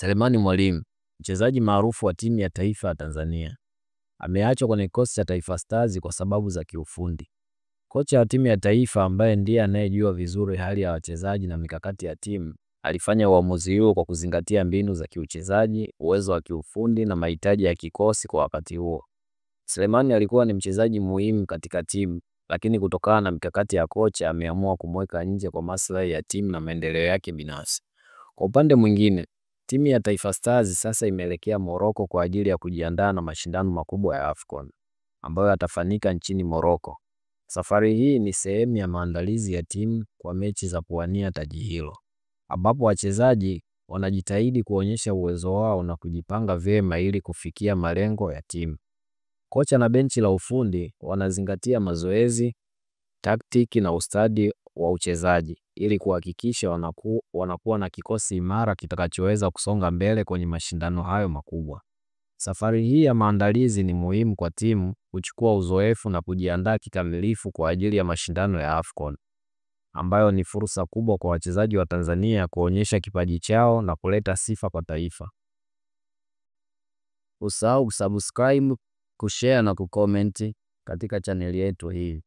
Selemani Mwalimu, mchezaji maarufu wa timu ya taifa ya Tanzania, ameachwa kwenye kikosi cha Taifa Stars kwa sababu za kiufundi. Kocha wa timu ya taifa ambaye ndiye anayejua vizuri hali ya wachezaji na mikakati ya timu, alifanya uamuzi huo kwa kuzingatia mbinu za kiuchezaji, uwezo wa kiufundi na mahitaji ya kikosi kwa wakati huo. Selemani alikuwa ni mchezaji muhimu katika timu, lakini kutokana na mikakati ya kocha ameamua kumweka nje kwa maslahi ya timu na maendeleo yake binafsi. Kwa upande mwingine, timu ya Taifa Stars sasa imeelekea Morocco kwa ajili ya kujiandaa na mashindano makubwa ya AFCON ambayo yatafanyika nchini Morocco. Safari hii ni sehemu ya maandalizi ya timu kwa mechi za kuwania taji hilo, ambapo wachezaji wanajitahidi kuonyesha uwezo wao na kujipanga vyema ili kufikia malengo ya timu. Kocha na benchi la ufundi wanazingatia mazoezi, taktiki na ustadi wa uchezaji ili kuhakikisha wanakuwa na kikosi imara kitakachoweza kusonga mbele kwenye mashindano hayo makubwa. Safari hii ya maandalizi ni muhimu kwa timu kuchukua uzoefu na kujiandaa kikamilifu kwa ajili ya mashindano ya AFCON, ambayo ni fursa kubwa kwa wachezaji wa Tanzania kuonyesha kipaji chao na kuleta sifa kwa taifa. Usahau kusubscribe, kushare na kucomment katika chaneli yetu hii.